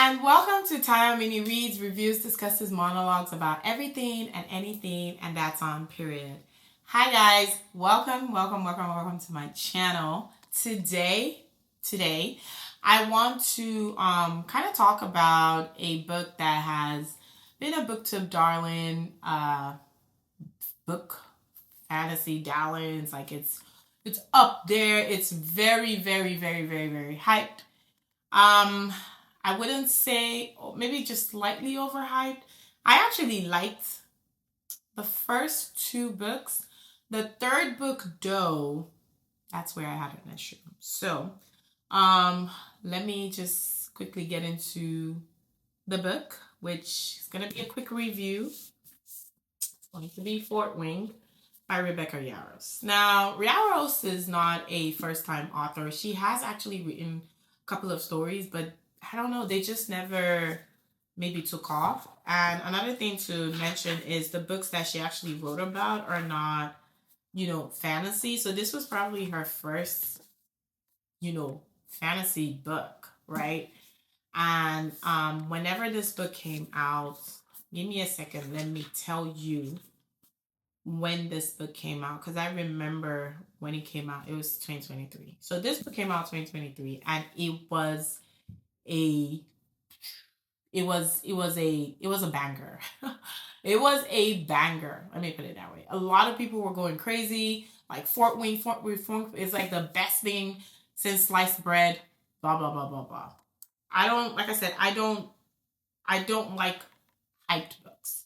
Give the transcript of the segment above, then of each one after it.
And welcome to Taya Mini Reads, Reviews, Discusses, Monologues about everything and anything, and that's on period. Hi guys, welcome to my channel. Today, I want to kind of talk about a book that has been a Booktube darling, book fantasy darlings. Like it's up there. It's very hyped. I wouldn't say, maybe just slightly overhyped. I actually liked the first two books. The third book, though, that's where I had an issue. So, let me just quickly get into the book, which is going to be a quick review. It's going to be Fort Wing by Rebecca Yarros. Now, Yarros is not a first-time author. She has actually written a couple of stories, but I don't know, they just never maybe took off. And another thing to mention is the books that she actually wrote about are not, fantasy. So this was probably her first, fantasy book, right? And whenever this book came out, give me a second, let me tell you when this book came out, because I remember when it came out. It was 2023. So this book came out 2023, and it was a banger. It was a banger. Let me put it that way. A lot of people were going crazy. Like Fort Wing is like the best thing since sliced bread. Blah blah blah blah blah. I don't like hyped books.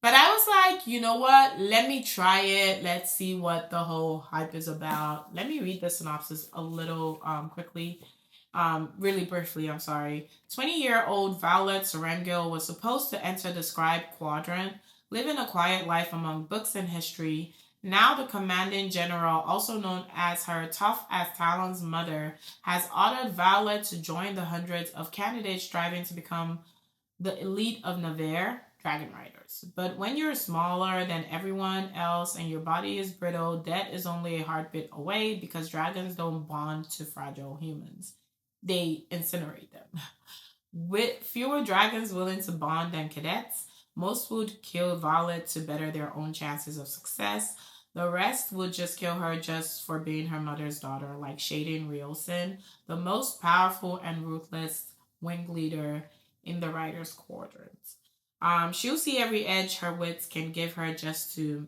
But I was like, you know what? Let me try it. Let's see what the whole hype is about. Let me read the synopsis a little quickly. Really briefly, I'm sorry. 20-year-old Violet Serengil was supposed to enter the scribe quadrant, living a quiet life among books and history. Now the commanding general, also known as her tough as Talon's mother, has ordered Violet to join the hundreds of candidates striving to become the elite of Navarre, dragon riders. But when you're smaller than everyone else and your body is brittle, death is only a heartbeat away, because dragons don't bond to fragile humans. They incinerate them. With fewer dragons willing to bond than cadets, most would kill Violet to better their own chances of success. The rest would just kill her just for being her mother's daughter, like Xaden Rielson, the most powerful and ruthless wing leader in the Riders' Quadrants. She'll see every edge her wits can give her just to.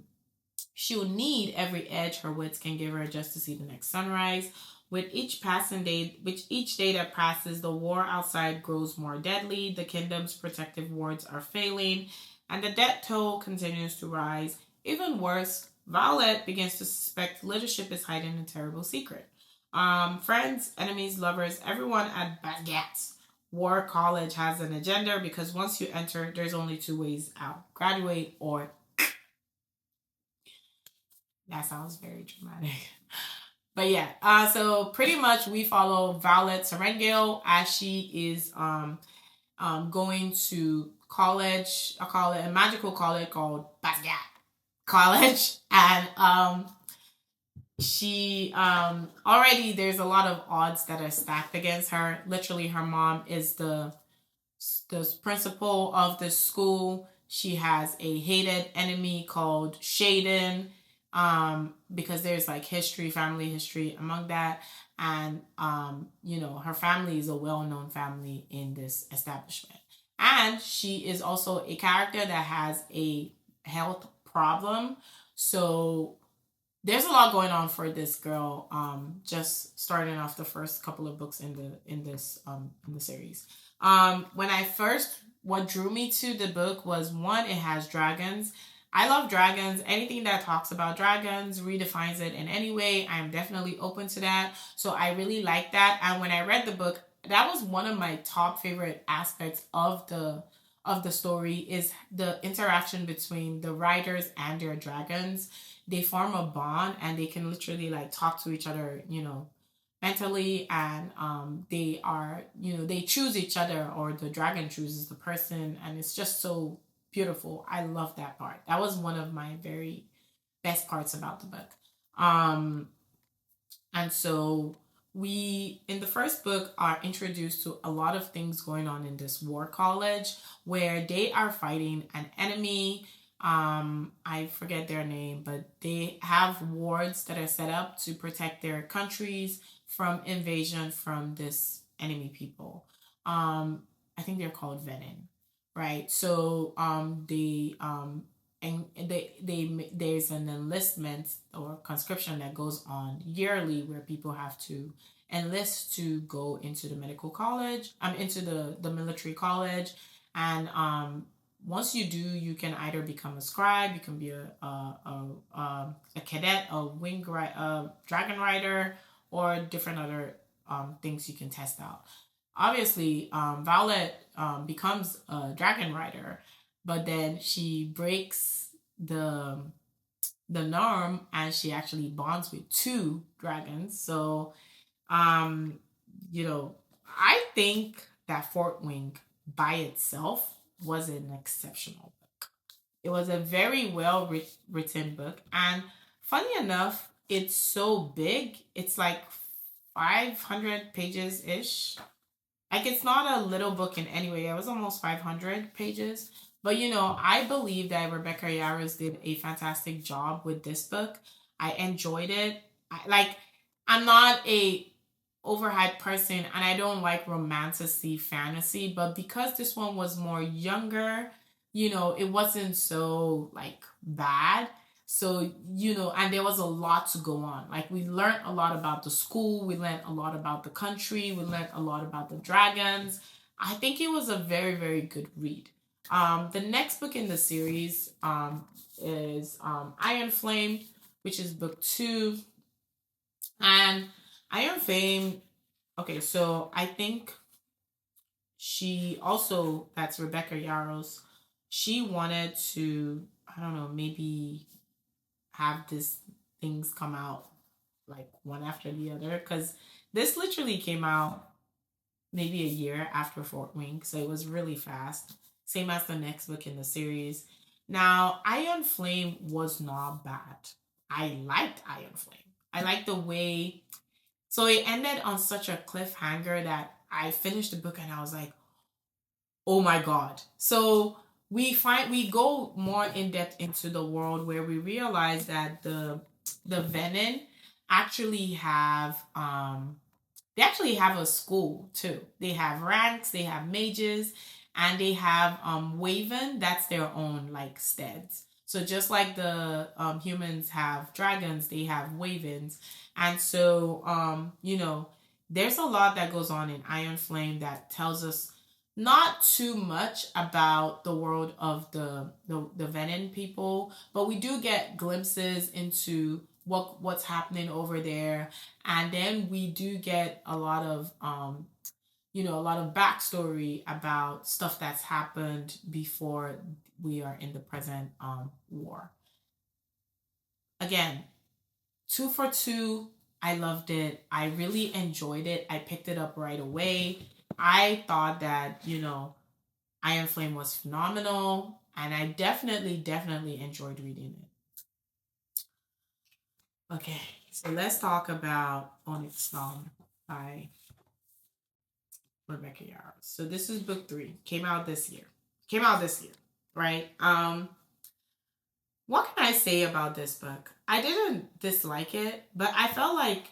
She'll need every edge her wits can give her just to see the next sunrise. With each day that passes, the war outside grows more deadly. The kingdom's protective wards are failing, and the death toll continues to rise. Even worse, Violet begins to suspect leadership is hiding a terrible secret. Friends, enemies, lovers, everyone at Bagat's War College has an agenda, because once you enter, there's only two ways out: graduate or. That sounds very dramatic. But yeah, so pretty much we follow Violet Serengil as she is going to college. I call it a magical college called Bagat College, and she already, there's a lot of odds that are stacked against her. Literally, her mom is the principal of the school. She has a hated enemy called Xaden, because there's like family history among that. And, her family is a well-known family in this establishment. And she is also a character that has a health problem. So there's a lot going on for this girl, just starting off the first couple of books in the series. What drew me to the book was, one, it has dragons. I love dragons. Anything that talks about dragons, redefines it in any way, I am definitely open to that. So I really like that. And when I read the book, that was one of my top favorite aspects of the story, is the interaction between the riders and their dragons. They form a bond, and they can literally like talk to each other, mentally, and they choose each other, or the dragon chooses the person, and it's just so beautiful. I love that part. That was one of my very best parts about the book. And so we in the first book are introduced to a lot of things going on in this war college where they are fighting an enemy. I forget their name, but they have wards that are set up to protect their countries from invasion from this enemy people. I think they're called Venom, right? So there's an enlistment or conscription that goes on yearly where people have to enlist to go into the medical college. Into the military college, and once you do, you can either become a scribe, you can be a cadet, a dragon rider, or different other things you can test out. Obviously, Violet becomes a dragon rider, but then she breaks the norm and she actually bonds with two dragons. So, um, I think that Fort Wing by itself was an exceptional book. It was a very well written book, and funny enough, it's so big. It's like 500 pages ish. Like, it's not a little book in any way. It was almost 500 pages. But I believe that Rebecca Yarros did a fantastic job with this book. I enjoyed it. I'm not a overhyped person and I don't like romantasy fantasy, but because this one was more younger, it wasn't so like bad. So, and there was a lot to go on. Like, we learned a lot about the school, we learned a lot about the country, we learned a lot about the dragons. I think it was a very, very good read. The next book in the series is Iron Flame, which is book 2. And Iron Flame, okay, so I think that's Rebecca Yarros, she wanted to, I don't know, maybe have these things come out like one after the other, because this literally came out maybe a year after Fort Wing, so it was really fast. Same as the next book in the series. Now, Iron Flame was not bad. I liked Iron Flame. I liked the way. So it ended on such a cliffhanger that I finished the book and I was like, oh my god. So we go more in depth into the world where we realize that the Venom actually have they actually have a school too. They have ranks, they have mages, and they have Waven. That's their own like steads. So just like the humans have dragons, they have Wavens, and so there's a lot that goes on in Iron Flame that tells us not too much about the world of the Venom people, but we do get glimpses into what's happening over there, and then we do get a lot of a lot of backstory about stuff that's happened before we are in the present war. Again, 2 for 2. I loved it. I really enjoyed it. I picked it up right away. I thought that, Iron Flame was phenomenal, and I definitely, definitely enjoyed reading it. Okay, so let's talk about Onyx Storm by Rebecca Yarros. So this is book 3. Came out this year, right? What can I say about this book? I didn't dislike it, but I felt like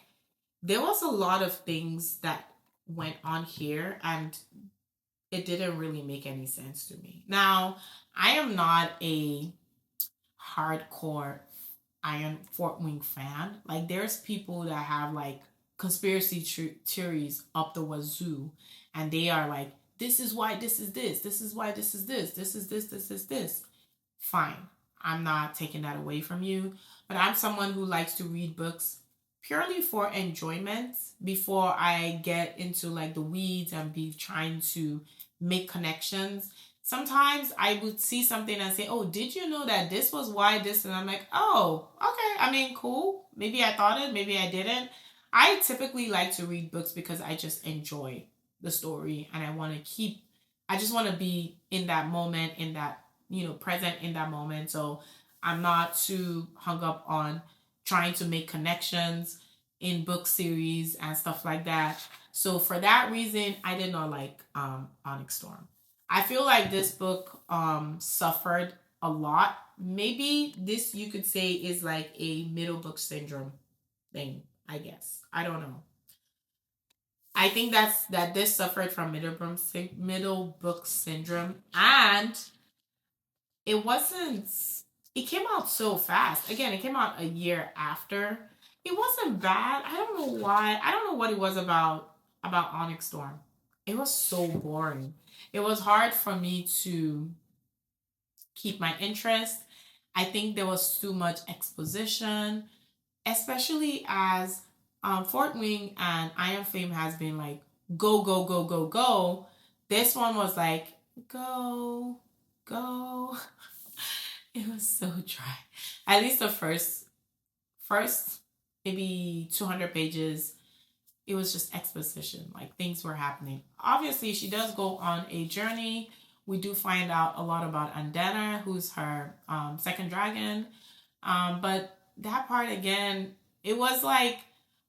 there was a lot of things that went on here, and it didn't really make any sense to me. Now, I am not a hardcore Iron Fort Wing fan. Like, there's people that have like conspiracy theories up the wazoo, and they are like, this is why this is this, this is why this is this, this is this, this is this. Fine. I'm not taking that away from you, but I'm someone who likes to read books purely for enjoyment before I get into like the weeds and be trying to make connections. Sometimes I would see something and say, oh, did you know that this was why this? And I'm like, oh, okay. I mean, cool. Maybe I thought it, maybe I didn't. I typically like to read books because I just enjoy the story and I just want to be in that moment, in that, present in that moment. So I'm not too hung up on trying to make connections. in book series and stuff like that. So for that reason, I did not like Onyx Storm. I feel like this book suffered a lot. Maybe this you could say is like a middle book syndrome thing, I guess. I don't know. I think that this suffered from middle book syndrome, and it wasn't. It came out so fast. Again, it came out a year after. It wasn't bad. I don't know why. I don't know what it was about Onyx Storm. It was so boring. It was hard for me to keep my interest. I think there was too much exposition, especially as Fort Wing and Iron Flame has been like go go go go go. This one was like go go. It was so dry. At least the first maybe 200 pages, it was just exposition, like things were happening. Obviously, she does go on a journey. We do find out a lot about Andana, who's her second dragon. But that part again, it was like,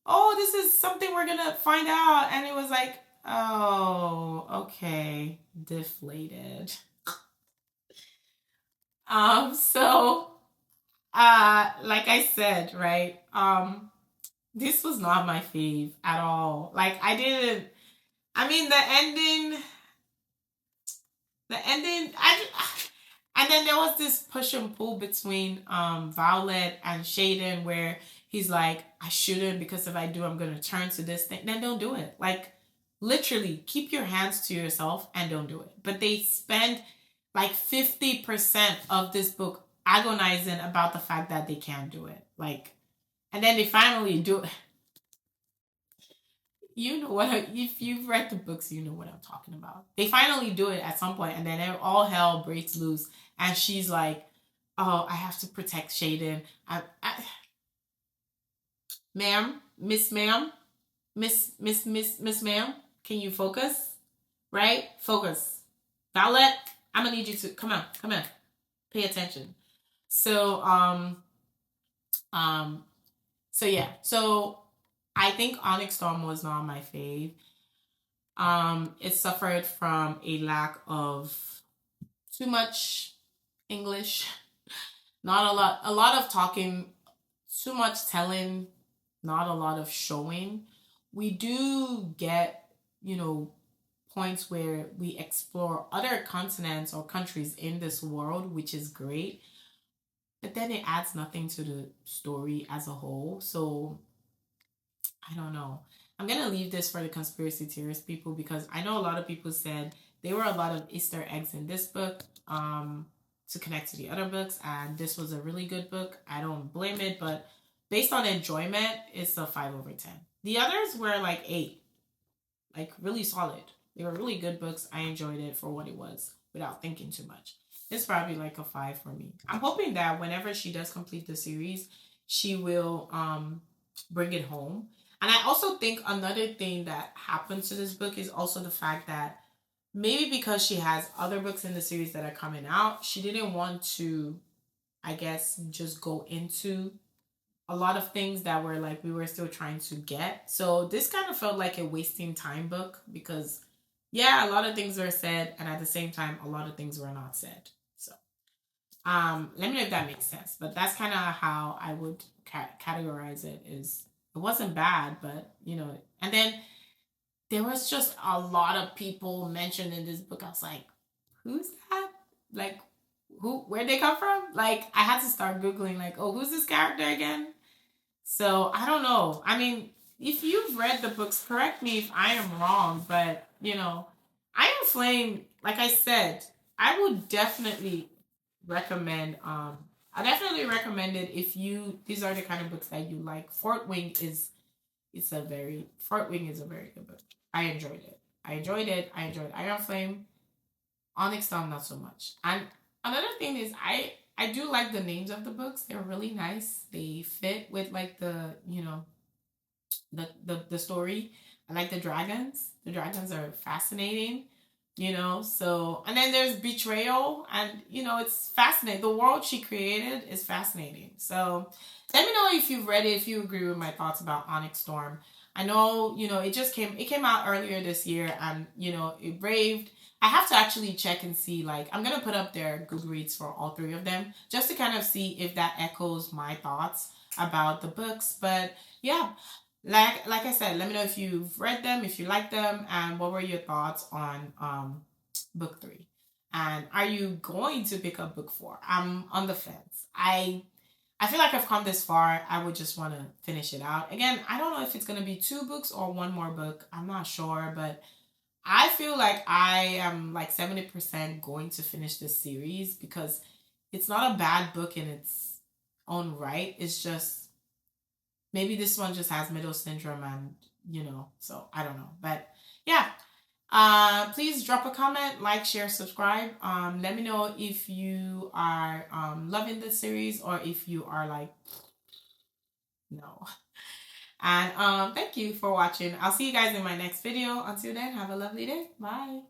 oh, this is something we're gonna find out, and it was like, oh, okay, deflated. So like I said, right? This was not my fave at all. Like I didn't. I mean, the ending. And then there was this push and pull between Violet and Xaden, where he's like, I shouldn't, because if I do, I'm gonna turn to this thing. Then don't do it. Like literally, keep your hands to yourself and don't do it. But they spend like 50% of this book agonizing about the fact that they can't do it. Like, and then they finally do it. You know what? If you've read the books, you know what I'm talking about. They finally do it at some point, and then all hell breaks loose, and she's like, "Oh, I have to protect Xaden." Ma'am, ma'am, miss, ma'am, can you focus? Right, focus. Violet, I'm gonna need you to come on, pay attention. So, um, so yeah, so I think Onyx Storm was not my fave. It suffered from a lack of too much English, not a lot of talking, too much telling, not a lot of showing. We do get, points where we explore other continents or countries in this world, which is great. But then it adds nothing to the story as a whole. So I don't know. I'm gonna leave this for the conspiracy theorist people, because I know a lot of people said there were a lot of Easter eggs in this book to connect to the other books, and this was a really good book. I don't blame it, but based on enjoyment, it's a 5/10. The others were like 8, like really solid. They were really good books. I enjoyed it for what it was without thinking too much. It's probably like a 5 for me. I'm hoping that whenever she does complete the series, she will bring it home. And I also think another thing that happens to this book is also the fact that maybe because she has other books in the series that are coming out, she didn't want to, I guess, just go into a lot of things that were like we were still trying to get. So this kind of felt like a wasting time book, because yeah, a lot of things were said, and at the same time a lot of things were not said. So let me know if that makes sense, but that's kind of how I would categorize it. Is it wasn't bad, but and then there was just a lot of people mentioned in this book. I was like, who's that? Like, where'd they come from? Like, I had to start Googling, like, oh, who's this character again? So I don't know. I mean, if you've read the books, correct me if I am wrong, but Iron Flame, like I said, I would definitely recommend. I definitely recommend it if these are the kind of books that you like. Fort Wing is a very good book. I enjoyed it. I enjoyed Iron Flame. Onyx Storm, not so much. And another thing is, I do like the names of the books. They're really nice. They fit with like the the story. I like the dragons. The dragons are fascinating. you know. So, and then there's betrayal, and you know, it's fascinating. The world she created is fascinating. So let me know if you've read it, if you agree with my thoughts about Onyx Storm. I know, you know, it came out earlier this year, and you know, it braved. I have to actually check and see, like, I'm gonna put up their Goodreads for all three of them just to kind of see if that echoes my thoughts about the books. But yeah, like I said, let me know if you've read them, if you like them, and what were your thoughts on book three. And are you going to pick up book four? I'm on the fence. I feel like I've come this far. I would just want to finish it out. Again, I don't know if it's gonna be two books or one more book. I'm not sure, but I feel like I am like 70% going to finish this series because it's not a bad book in its own right. It's just maybe this one just has middle syndrome, and you know, so I don't know. But yeah. Please drop a comment, like, share, subscribe. Let me know if you are loving this series or if you are like, no. And thank you for watching. I'll see you guys in my next video. Until then, have a lovely day. Bye.